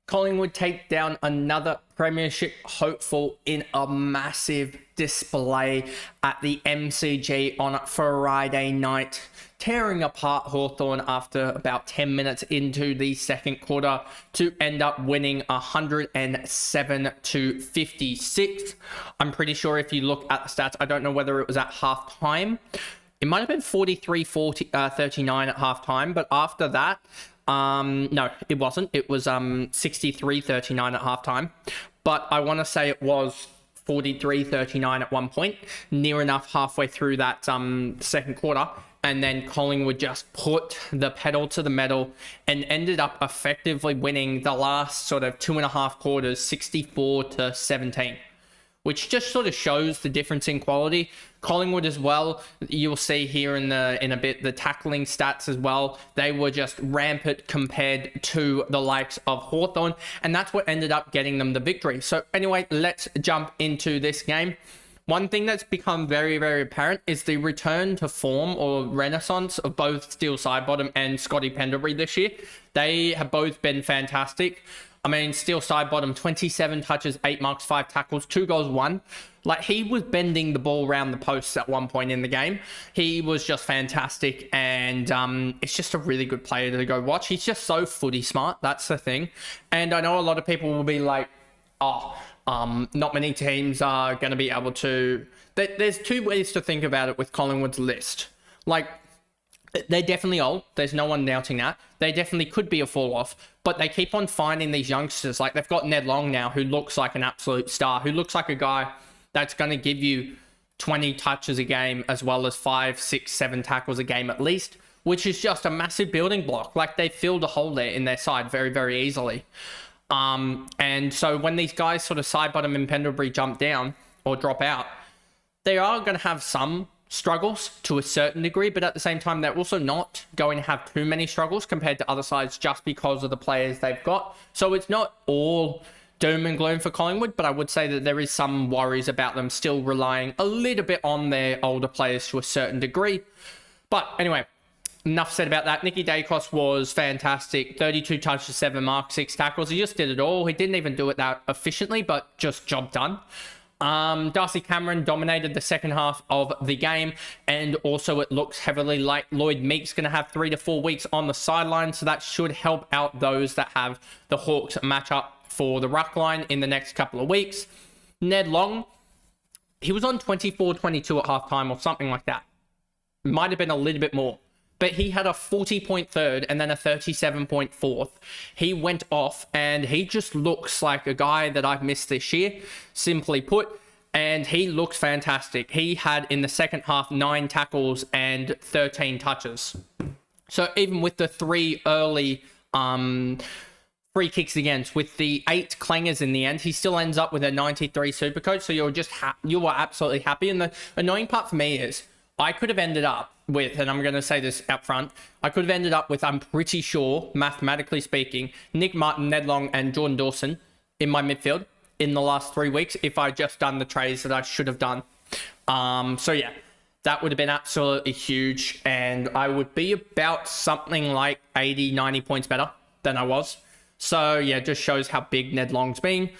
Collingwood take down another premiership hopeful in a massive display at the MCG on Friday night, tearing apart Hawthorn after about 10 minutes into the second quarter to end up winning 107-56. I'm pretty sure if you look at the stats, I don't know whether it was at half time. It might have been 43-39 at half time, but after that, no, it wasn't. It was 63-39 at halftime. But I want to say it was 43-39 at one point, near enough halfway through that second quarter. And then Collingwood just put the pedal to the metal and ended up effectively winning the last sort of 2.5 quarters, 64-17. Which just sort of shows the difference in quality. Collingwood as well, you'll see here in a bit the tackling stats as well. They were just rampant compared to the likes of Hawthorn, and that's what ended up getting them the victory. So anyway, let's jump into this game. One thing that's become very, very apparent is the return to form or renaissance of both Steele Sidebottom and Scotty Pendlebury this year. They have both been fantastic. I mean, Steele Sidebottom, 27 touches, 8 marks, 5 tackles, 2 goals, 1. Like, he was bending the ball around the posts at one point in the game. He was just fantastic, and it's just a really good player to go watch. He's just so footy smart. That's the thing. And I know a lot of people will be like, not many teams are going to be able to... There's two ways to think about it with Collingwood's list. Like, they're definitely old. There's no one doubting that. They definitely could be a fall-off, but they keep on finding these youngsters. Like, they've got Ned Long now, who looks like an absolute star, who looks like a guy that's going to give you 20 touches a game, as well as 5, 6, 7 tackles a game at least, which is just a massive building block. Like, they filled a hole there in their side very, very easily. And so when these guys sort of Sidebottom and Pendlebury jump down or drop out, they are going to have some struggles to a certain degree, but at the same time, they're also not going to have too many struggles compared to other sides just because of the players they've got. So it's not all doom and gloom for Collingwood, but I would say that there is some worries about them still relying a little bit on their older players to a certain degree. But anyway, enough said about that. Nicky Dacos was fantastic. 32 touches, 7 marks, 6 tackles. He just did it all. He didn't even do it that efficiently, but just job done. Darcy Cameron dominated the second half of the game, and also it looks heavily like Lloyd Meek's going to have 3 to 4 weeks on the sideline, so that should help out those that have the Hawks match up for the ruck line in the next couple of weeks. Ned Long, he was on 24-22 at halftime or something like that. Might have been a little bit more. But he had a 40-point third and then a 37-point fourth. He went off, and he just looks like a guy that I've missed this year, simply put. And he looks fantastic. He had, in the second half, 9 tackles and 13 touches. So even with the 3 early free kicks against, with the 8 clangers in the end, he still ends up with a 93 SuperCoach. So you were absolutely happy. And the annoying part for me is I could have ended up with, and I'm going to say this up front, I could have ended up with, I'm pretty sure, mathematically speaking, Nick Martin, Ned Long, and Jordan Dawson in my midfield in the last 3 weeks if I just done the trades that I should have done. So yeah, that would have been absolutely huge, and I would be about something like 80, 90 points better than I was. So yeah, just shows how big Ned Long's been.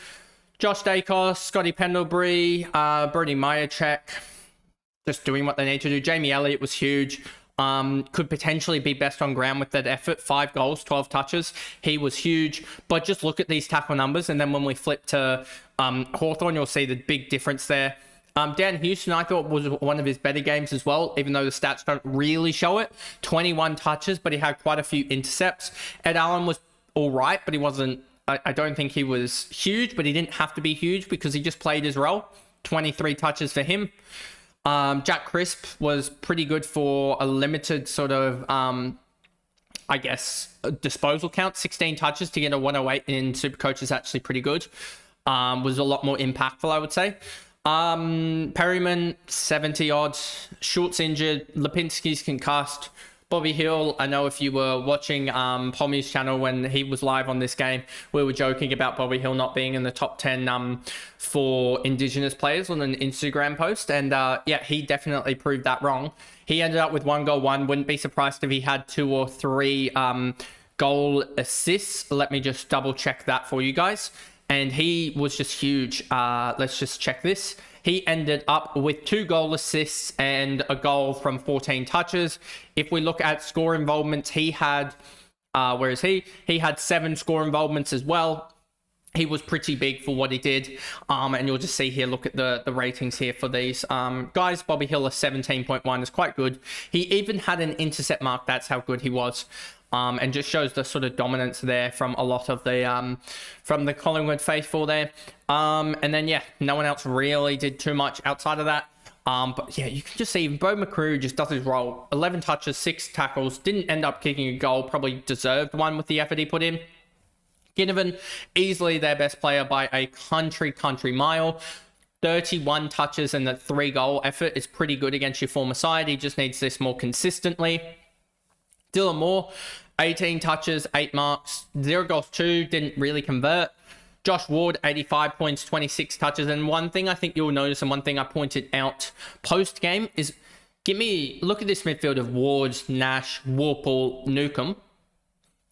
Josh Dacos, Scotty Pendlebury, Brody Myercheck, just doing what they need to do. Jamie Elliott was huge. Could potentially be best on ground with that effort. 5 goals, 12 touches. He was huge. But just look at these tackle numbers, and then when we flip to Hawthorn, you'll see the big difference there. Dan Houston, I thought, was one of his better games as well, even though the stats don't really show it. 21 touches, but he had quite a few intercepts. Ed Allen was all right, but he wasn't... I don't think he was huge, but he didn't have to be huge because he just played his role. 23 touches for him. Jack Crisp was pretty good for a limited sort of, I guess, disposal count. 16 touches to get a 108 in SuperCoach is actually pretty good. Was a lot more impactful, I would say. Perryman, 70 odd. Schultz injured. Lipinski's concussed. Bobby Hill, I know if you were watching Pommy's channel when he was live on this game, we were joking about Bobby Hill not being in the top 10 for Indigenous players on an Instagram post. And yeah, he definitely proved that wrong. He ended up with 1 goal, 1. Wouldn't be surprised if he had 2 or 3 goal assists. Let me just double check that for you guys. And he was just huge. Let's just check this. He ended up with 2 goal assists and a goal from 14 touches. If we look at score involvements, he had, where is he? He had 7 score involvements as well. He was pretty big for what he did. And you'll just see here, look at the ratings here for these guys. Bobby Hill, a 17.1 is quite good. He even had an intercept mark. That's how good he was. And just shows the sort of dominance there from a lot of the from the Collingwood faithful there. And then, yeah, no one else really did too much outside of that. But yeah, you can just see Bo McCrew just does his role. 11 touches, 6 tackles, didn't end up kicking a goal, probably deserved one with the effort he put in. Ginnivan, easily their best player by a country mile. 31 touches and the 3-goal effort is pretty good against your former side. He just needs this more consistently. Dylan Moore, 18 touches, 8 marks, 0 goals, 2, didn't really convert. Josh Ward, 85 points, 26 touches. And one thing I think you'll notice, and one thing I pointed out post-game is, look at this midfield of Ward, Nash, Warple, Newcomb,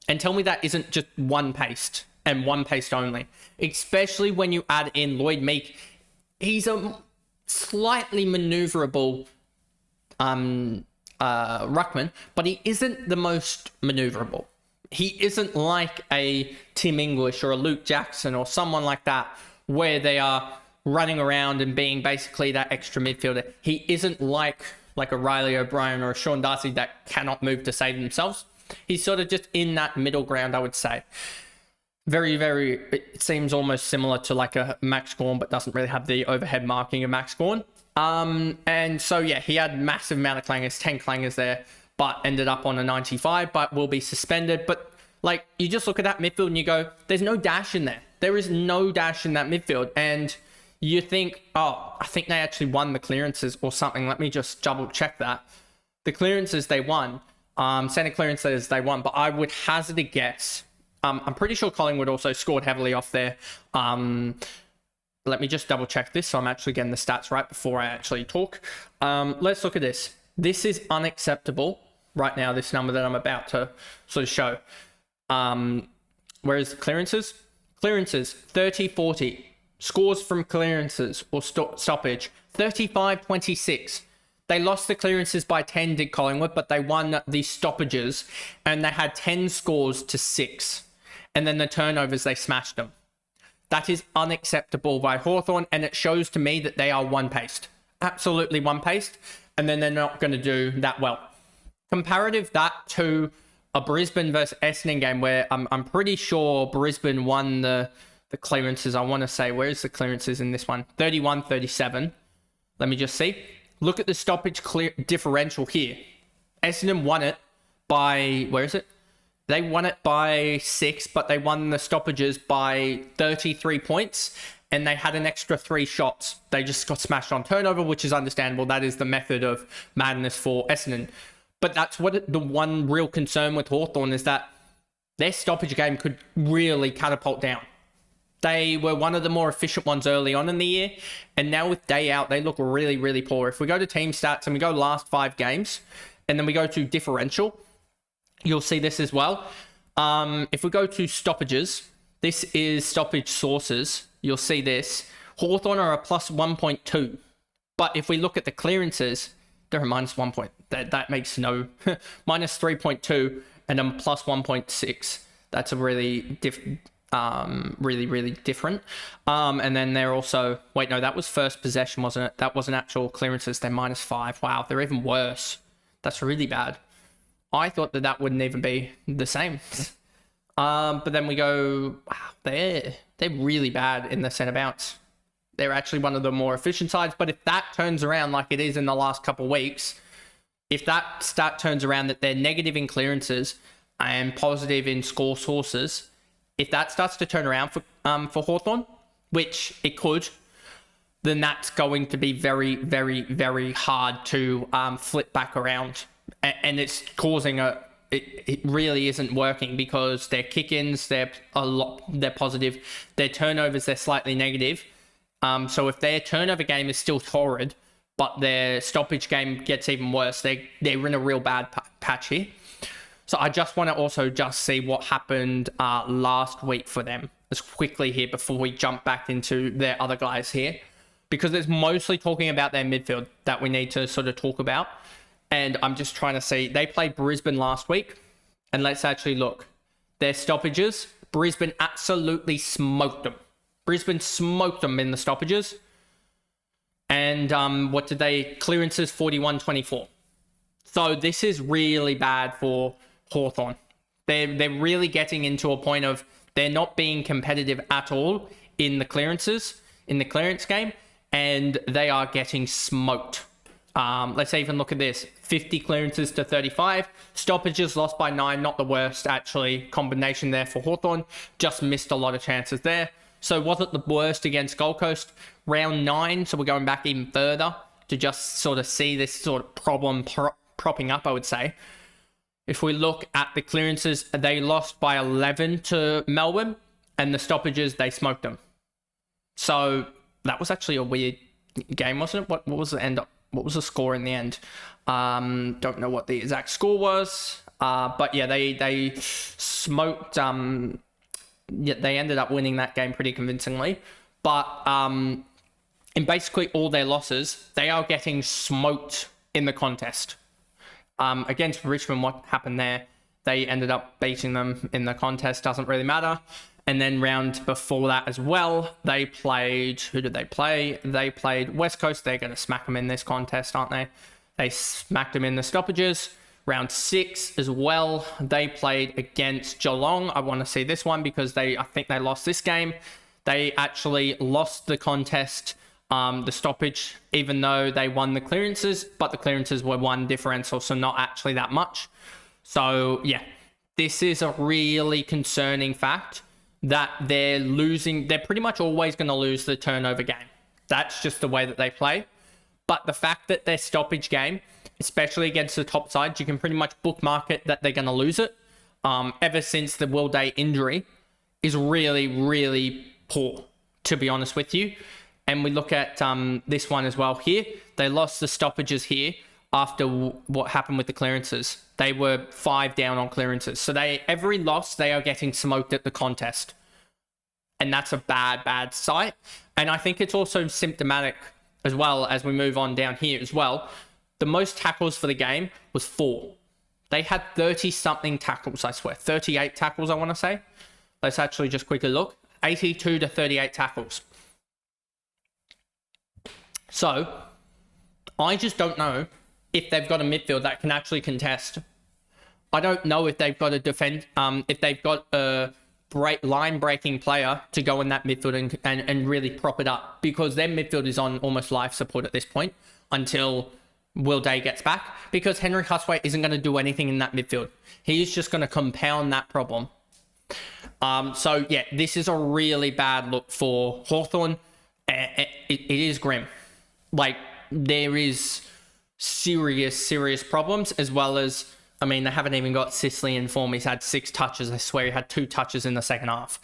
and tell me that isn't just one paste, and one paste only. Especially when you add in Lloyd Meek. He's a slightly maneuverable ruckman, but he isn't the most maneuverable. He isn't like a Tim English or a Luke Jackson or someone like that, where they are running around and being basically that extra midfielder. He isn't like a Riley O'Brien or a Sean Darcy that cannot move to save themselves. He's sort of just in that middle ground, I would say. Very, very, it seems almost similar to like a Max Gawn, but doesn't really have the overhead marking of Max Gawn. And so, yeah, he had massive amount of clangers, 10 clangers there, but ended up on a 95, but will be suspended. But, like, you just look at that midfield and you go, there's no dash in there. There is no dash in that midfield. And you think, oh, I think they actually won the clearances or something. Let me just double check that. The clearances they won. Center clearances they won, but I would hazard a guess. I'm pretty sure Collingwood also scored heavily off there. Let me just double check this so I'm actually getting the stats right before I actually talk. Let's look at this. This is unacceptable right now, this number that I'm about to sort of show. Whereas clearances? Clearances, 30-40. Scores from clearances or stoppage, 35-26. They lost the clearances by 10, did Collingwood, but they won the stoppages, and they had 10 scores to 6. And then the turnovers, they smashed them. That is unacceptable by Hawthorn, and it shows to me that they are one-paced. Absolutely one-paced, and then they're not going to do that well. Comparative that to a Brisbane versus Essendon game where I'm pretty sure Brisbane won the clearances. I want to say, where's the clearances in this one? 31-37. Let me just see. Look at the stoppage differential here. Essendon won it by, where is it? They won it by 6, but they won the stoppages by 33 points, and they had an extra 3 shots. They just got smashed on turnover, which is understandable. That is the method of madness for Essendon. But that's what the one real concern with Hawthorn is, that their stoppage game could really catapult down. They were one of the more efficient ones early on in the year, and now with day out, they look really, really poor. If we go to team stats and we go last 5 games, and then we go to differential, you'll see this as well. If we go to stoppages, this is stoppage sources. You'll see this. Hawthorn are a plus 1.2. But if we look at the clearances, they're a minus 1 point. That makes no... minus 3.2 and then plus 1.6. That's a really really different. And then they're also... Wait, no, that was first possession, wasn't it? That wasn't actual clearances. They're minus 5. Wow, they're even worse. That's really bad. I thought that wouldn't even be the same. But then we go, wow, they're really bad in the centre bounce. They're actually one of the more efficient sides. But if that turns around like it is in the last couple of weeks, if that stat turns around that they're negative in clearances and positive in score sources, if that starts to turn around for Hawthorn, which it could, then that's going to be very, very, very hard to flip back around. And it's causing it really isn't working, because their kick-ins, they're positive. Their turnovers, they're slightly negative. So if their turnover game is still torrid, but their stoppage game gets even worse, they're in a real bad patch here. So I just want to also just see what happened last week for them as quickly here before we jump back into their other guys here, because it's mostly talking about their midfield that we need to sort of talk about. And I'm just trying to see, they played Brisbane last week, and let's actually look. Their stoppages, Brisbane absolutely smoked them. Brisbane smoked them in the stoppages. And what did they, clearances 41-24. So this is really bad for Hawthorn. They're really getting into a point of they're not being competitive at all in the clearances, in the clearance game, and they are getting smoked. Let's even look at this. 50 clearances to 35. Stoppages lost by 9. Not the worst, actually, combination there for Hawthorn. Just missed a lot of chances there. So wasn't the worst against Gold Coast. Round 9, so we're going back even further to just sort of see this sort of problem propping up, I would say. If we look at the clearances, they lost by 11 to Melbourne, and the stoppages, they smoked them. So that was actually a weird game, wasn't it? What was the end up? What was the score in the end? Don't know what the exact score was. But yeah, they smoked. Yeah, they ended up winning that game pretty convincingly. But in basically all their losses, they are getting smoked in the contest. Against Richmond, what happened there? They ended up beating them in the contest. Doesn't really matter. And then round before that as well, they played... Who did they play? They played West Coast. They're going to smack them in this contest, aren't they? They smacked them in the stoppages. Round 6 as well, they played against Geelong. I want to see this one because I think they lost this game. They actually lost the contest, the stoppage, even though they won the clearances, but the clearances were 1 differential, so not actually that much. So yeah, this is a really concerning fact that they're losing. They're pretty much always going to lose the turnover game. That's just the way that they play. But the fact that their stoppage game, especially against the top sides, you can pretty much bookmark it that they're going to lose it. Ever since the Will Day injury is really, really poor, to be honest with you. And we look at this one as well here. They lost the stoppages here after what happened with the clearances. They were 5 down on clearances. So every loss, they are getting smoked at the contest. And that's a bad, bad sight. And I think it's also symptomatic as well as we move on down here as well. The most tackles for the game was 4. They had 30-something tackles, I swear. 38 tackles, I want to say. Let's actually just quickly look. 82 to 38 tackles. So, I just don't know if they've got a midfield that can actually contest. I don't know if they've got a if they've got a line-breaking player to go in that midfield and really prop it up, because their midfield is on almost life support at this point until Will Day gets back, because Henry Husway isn't going to do anything in that midfield. He's just going to compound that problem. So yeah, this is a really bad look for Hawthorn. It is grim. Like, there is serious problems, as well as, I mean, they haven't even got Sicily in form. He's had 6 touches. I swear he had 2 touches in the second half.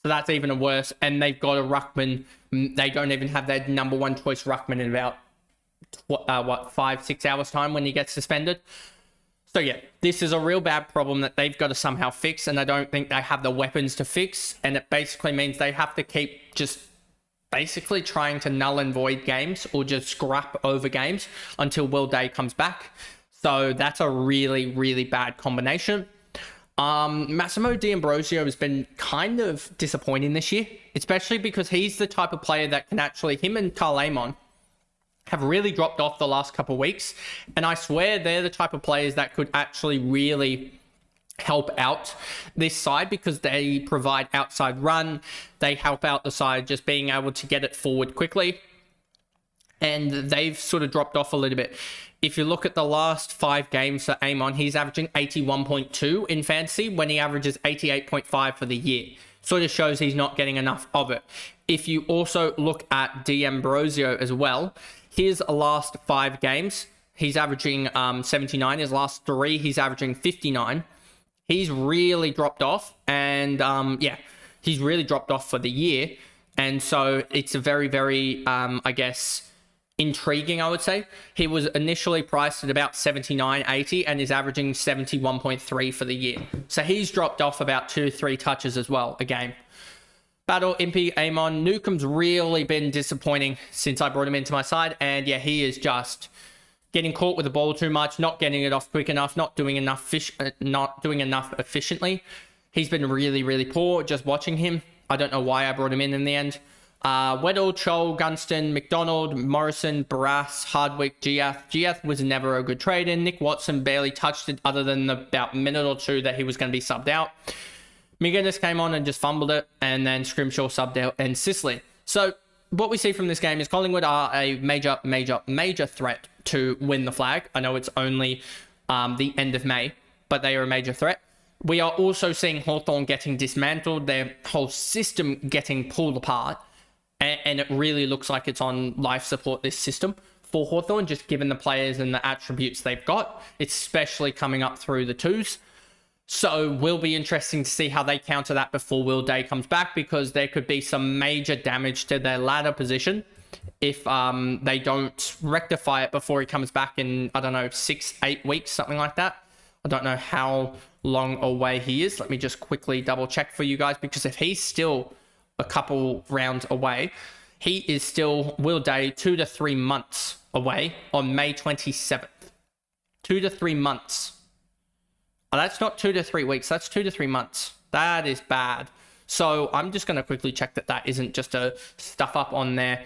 So that's even worse. And they've got a ruckman. They don't even have their number 1 choice ruckman in about 5-6 hours time when he gets suspended. So yeah, this is a real bad problem that they've got to somehow fix, and I don't think they have the weapons to fix. And it basically means they have to keep just basically trying to null and void games, or just scrap over games until Will Day comes back. So that's a really, really bad combination. Massimo D'Ambrosio has been kind of disappointing this year, especially because he's the type of player that can actually, him and Carl Amon have really dropped off the last couple of weeks. And I swear they're the type of players that could actually really help out this side, because they provide outside run. They help out the side just being able to get it forward quickly. And they've sort of dropped off a little bit. If you look at the last 5 games for Amon, he's averaging 81.2 in fantasy when he averages 88.5 for the year. Sort of shows he's not getting enough of it. If you also look at D'Ambrosio as well, his last 5 games, he's averaging 79. His last 3, he's averaging 59. He's really dropped off, and yeah, he's really dropped off for the year. And so it's a very, very, I guess, intriguing, I would say. He was initially priced at about 79.80 and is averaging 71.3 for the year. So he's dropped off about 2-3 touches as well a game. Battle, Impy, Amon. Newcomb's really been disappointing since I brought him into my side. And yeah, he is just getting caught with the ball too much, not getting it off quick enough, not doing enough efficiently. He's been really, really poor just watching him. I don't know why I brought him in the end. Weddle, Chol, Gunston, McDonald, Morrison, Barras, Hardwick, Giath. Giath was never a good trade in. Nick Watson barely touched it other than about minute or two that he was going to be subbed out. McGinnis came on and just fumbled it, and then Scrimshaw subbed out, and Sicily. So what we see from this game is Collingwood are a major threat to win the flag. I know it's only the end of May, but they are a major threat. We are also seeing Hawthorn getting dismantled, their whole system getting pulled apart, and it really looks like it's on life support, this system, for Hawthorn, just given the players and the attributes they've got, especially coming up through the twos. So will be interesting to see how they counter that before Will Day comes back, because there could be some major damage to their ladder position if they don't rectify it before he comes back in, I don't know, 6-8 weeks, something like that. I don't know how long away he is. Let me just quickly double check for you guys, because if he's still a couple rounds away, he is still, Will Day, 2 to 3 months away on May 27th. 2 to 3 months. Oh, that's not 2 to 3 weeks. That's 2 to 3 months. That is bad. So I'm just going to quickly check that that isn't just a stuff up on their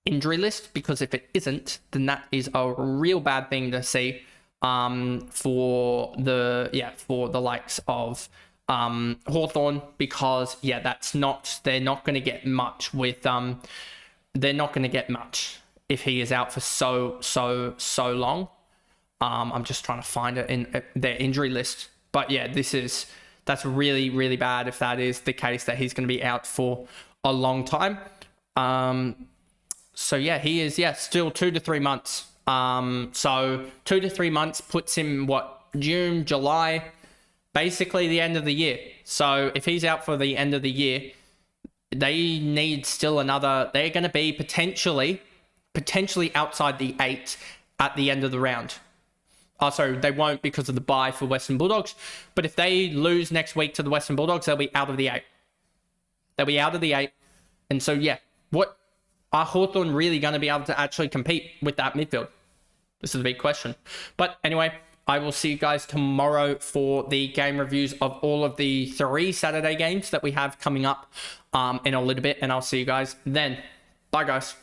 injury list, because if it isn't, then that is a real bad thing to see for the likes of Hawthorn, because that's not, they're not going to get much with they're not going to get much if he is out for so long. I'm just trying to find it in their injury list. But yeah, that's really, really bad if that is the case, that he's going to be out for a long time. So yeah, he is, still 2 to 3 months. So 2 to 3 months puts him, June, July, basically the end of the year. So if he's out for the end of the year, they need still another, they're going to be potentially outside the 8 at the end of the round. So they won't, because of the bye for Western Bulldogs. But if they lose next week to the Western Bulldogs, they'll be out of the 8. They'll be out of the 8. And so, what are Hawthorn really going to be able to actually compete with that midfield? This is a big question. But anyway, I will see you guys tomorrow for the game reviews of all of the 3 Saturday games that we have coming up in a little bit. And I'll see you guys then. Bye, guys.